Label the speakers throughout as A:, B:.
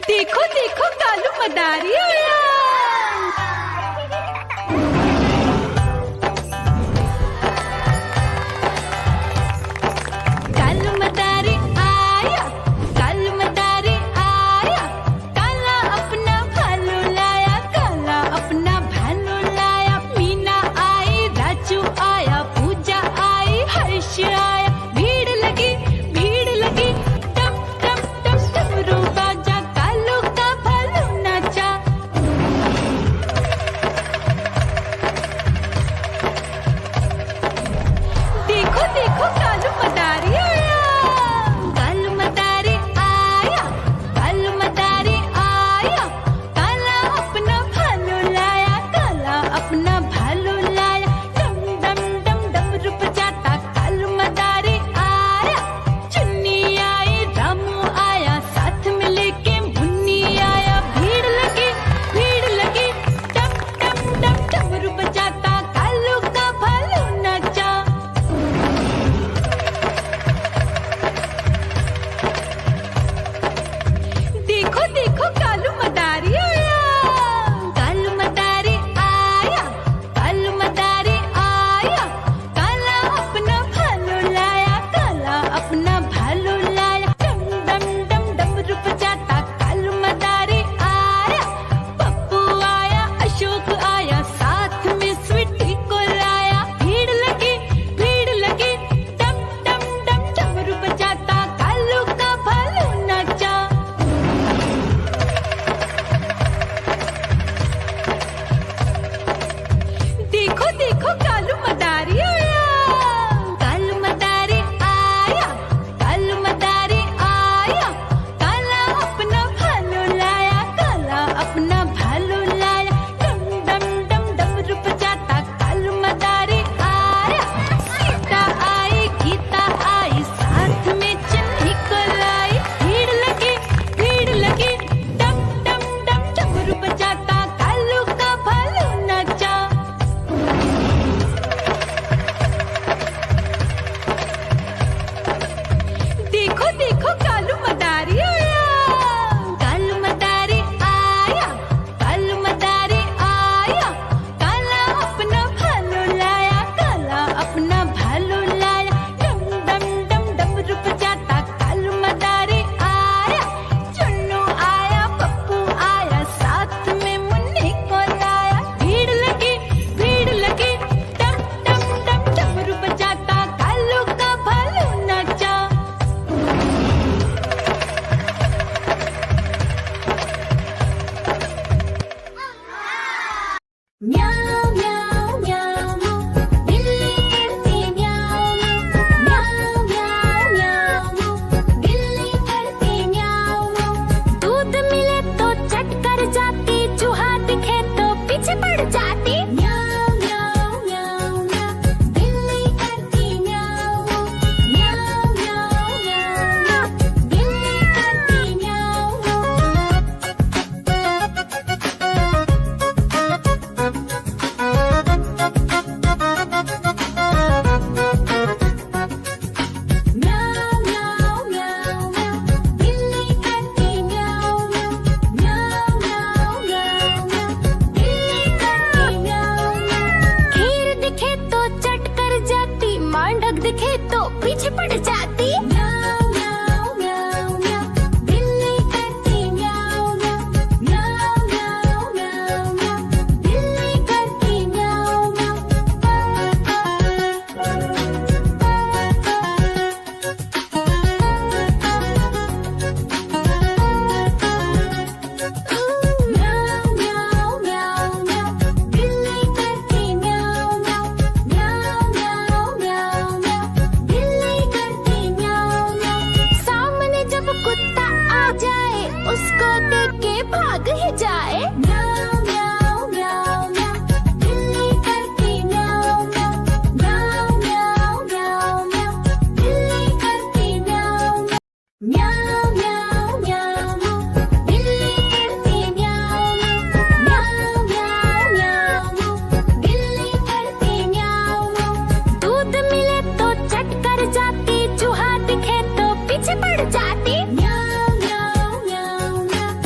A: देखो देखो कालू मदारी आया। कालू मदारी आया, कालू मदारी आया। काला अपना भालू लाया, काला अपना भालू लाया। मीना आई, राजू आया, पूजा आई, हर्ष आया। भीड़ लगी, भीड़ लगी। टम टम टम डमरू बाजा, कालू का भालू नाचा। देखो देखो कालू मदारी आया, कालू मदारी आया, कालू मदारी आया। काला अपना भालू लाया, काला अपना भालू लाया। डम डम डम डमरू बजाता कालू मदारी आया। चुन्नी आई, रामू आया, साथ में लेके मुन्नी आया। भीड़ लगी, भीड़ लगी। डम डम डम डमरू बजाता कालू का भालू नाचा। देखो देखो कालू मदारी आया, कालू मदारी आया, कालू मदारी आया। काला अपना भालू लाया, काला अपना भालू लाया। डम डम डम डमरू बजाता कालू मदारी आया। पप्पू आया, अशोक आया, साथ में स्वीटी को लाया। भीड़ लगी, भीड़ लगी। डम डम डम डमरू बजाता कालू का भालू नाचा। देखो देखो कालू मदारी आया, कालू मदारी आया, कालू मदारी आया। काला अपना भालू लाया, काला अपना भालू लाया। डम डम डम डमरू बजाता कालू मदारी आया। सीता आई, गीता आई, साथ में चन्नी को लाई। भीड़ लगी, भीड़ लगी। डम डम डम डमरू बजाता कालू का भालू नाचा। देखो देखो कालू मदारी आया, कालू मदारी आया, कालू मदारी आया। काला अपना भालू लाया, काला अपना भालू लाया। डम डम डम डमरू बजाता कालू मदारी आया। चुन्नू आया, पप्पू आया, साथ में मुन्नी को लाया। भीड़ लगी, भीड़ लगी। डम डम डम डमरू बजाता कालू का भालू नाचा। म्याऊ म्याऊ म्याऊ, बिल्ली करती म्याऊ म्याऊ म्याऊ म्याऊ, बिल्ली करती म्याऊ। दूध मिले तो चट कर जाती, चूहा दिखे तो पीछे पड़ जाती। म्याऊ म्याऊ म्याऊ म्याऊ, बिल्ली करती म्याऊ म्याऊ म्याऊ म्याऊ, बिल्ली करती म्याऊ। म्याऊ म्याऊ म्याऊ म्याऊ, बिल्ली करती म्याऊ म्याऊ म्याऊ म्याऊ म्याऊ, बिल्ली करती म्याऊ म्याऊ। खीर दिखे तो चट कर जाती, मांडक दिखे तो पीछे पड़ जाती। म्याऊ म्याऊ म्याऊ म्याऊ, बिल्ली करती म्याऊ म्याऊ म्याऊ म्याऊ म्याऊ म्याऊ, बिल्ली करती म्याऊ म्याऊ म्याऊ म्याऊ म्याऊ, बिल्ली करती म्याऊ म्याऊ म्याऊ म्याऊ म्याऊ म्याऊ, बिल्ली करती म्याऊ म्याऊ। सामने जब कुत्ता आ जाए, उसको देख के भाग ही जाए। म्याऊ म्याऊ म्याऊ म्याऊ, बिल्ली करती म्याऊ म्याऊ म्याऊ म्याऊ म्याऊ, बिल्ली करती म्याऊ म्याऊ म्याऊ म्याऊ म्याऊ, बिल्ली करती म्याऊ म्याऊ म्याऊ म्याऊ म्याऊ, बिल्ली करती म्याऊ। दूध मिले तो चट कर जाती, चूहा दिखे तो पीछे पड़ जाती। म्याऊ म्याऊ म्याऊ म्याऊ,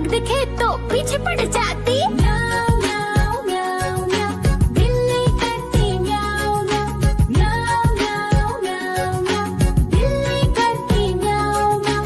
A: दिखे तो पीछे पड़ जाती। म्याऊ म्याऊ म्याऊ म्याऊ, बिल्ली करती म्याऊ म्याऊ। म्याऊ म्याऊ म्याऊ म्याऊ, बिल्ली करती म्याऊ म्याऊ।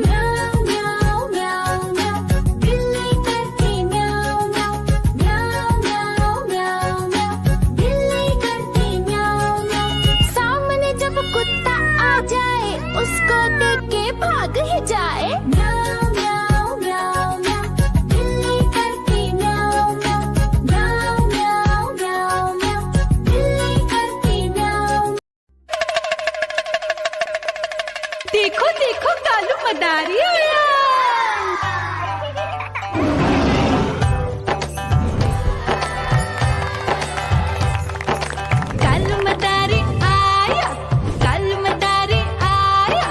A: म्याऊ म्याऊ म्याऊ म्याऊ, बिल्ली करती म्याऊ म्याऊ। म्याऊ म्याऊ म्याऊ म्याऊ, बिल्ली करती म्याऊ म्याऊ। सामने जब कुत्ता आ जाए उसको देख के भाग ही जाए। म्याऊ म्याऊ म्याऊ म्याऊ, बिल्ली करती म्याऊ म्याऊ। म्याऊ म्याऊ म्याऊ म्याऊ, बिल्ली करती म्याऊ।
B: देखो देखो कालू मदारी आया। कालू मदारी आया, कालू मदारी आया।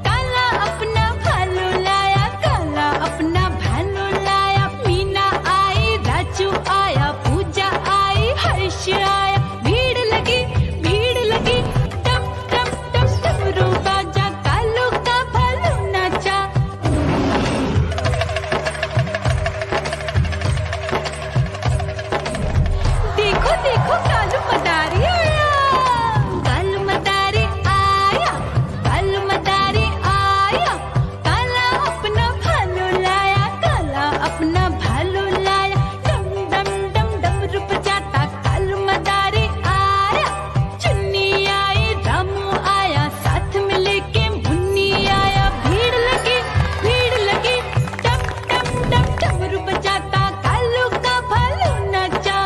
B: काला अपना भालू लाया, काला अपना भालू लाया। मीना आई, राजू आया, पूजा आई, हर्ष आया। भीड़ लगी टप टप टप डमरू बाजा। कालू का भालू नाचा। देखो देखो कालू मदारी आया। कालू मदारी आया, कालू मदारी आया। काला अपना भालू लाया, काला अपना भालू लाया। डम डम डम डमरू बजाता कालू मदारी आया। चुन्नी आई, रामू आया, साथ में लेके मुन्नी आया। भीड़ लगी डम डम डम डमरू बजाता कालू का भालू नाचा।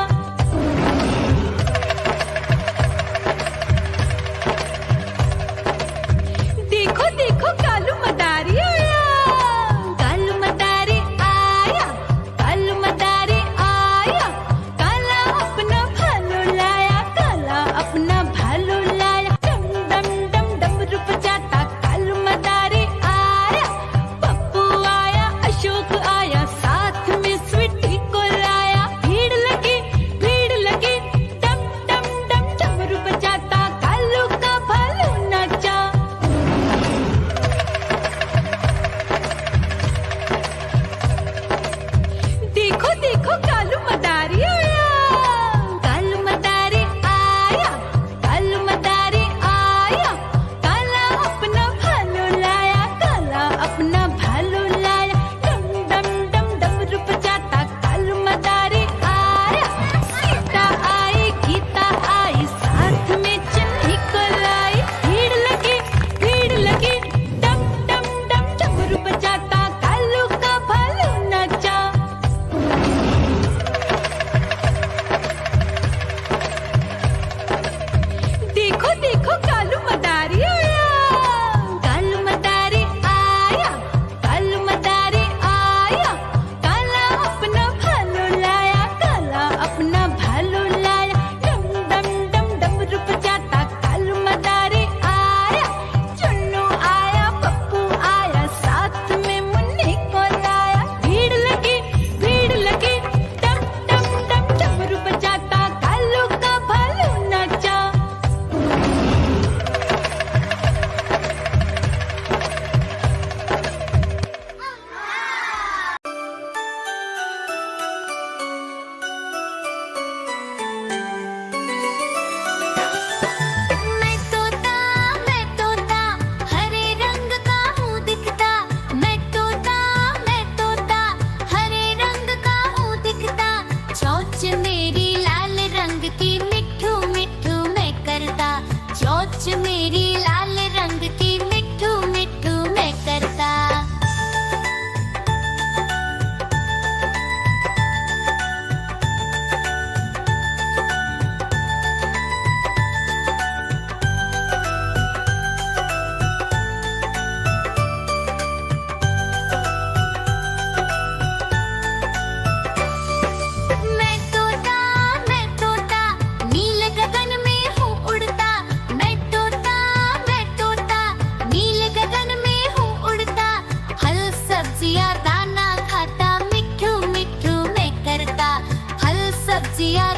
B: देखो देखो कालू मदारी आया। कालू मदारी आया, कालू मदारी आया। काला अपना भालू लाया, काला अपना भालू लाया। डम डम डम डमरू बजाता कालू मदारी आया। पप्पू आया, अशोक आया, साथ में स्वीटी को लाया। भीड़ लगी डम डम डम डमरू बजाता कालू का भालू नाचा। देखो देखो कालू मदारी आया। कालू मदारी आया, कालू मदारी आया। काला अपना भालू लाया, काला अपना भालू लाया। डम डम डम डमरू बजाता कालू मदारी आया। सीता आई, गीता आई, साथ में चुन्नी को लाई। भीड़ लगी डम डम डम डमरू बजाता कालू का भालू नाचा। देखो देखो कालू मदारी आया। कालू मदारी आया, कालू मदारी आया। काला अपना भालू लाया, काला अपना भालू लाया। डम डम डम डमरू बजाता कालू मदारी आया। चुन्नू आया, पप्पू आया, साथ में मुन्नी को लाया। भीड़ लगी डम डम डम डमरू बजाता कालू का भालू नाचा।
A: मैं तोता, हरे रंग का हूँ दिखता। मैं तोता, हरे रंग का हूँ दिखता। चोंच मेरी लाल रंग की, मिट्ठू मिट्ठू मैं करता। चोंच मेरी लाल रंग की, मिट्ठू मिट्ठू मैं करता। मैं तोता, नील गगन में हूँ उड़ता। मैं तोता, नील गगन में हूँ उड़ता। फल सब्जियाँ दाना खाता, मिट्ठू मिट्ठू मैं करता। फल सब्जियाँ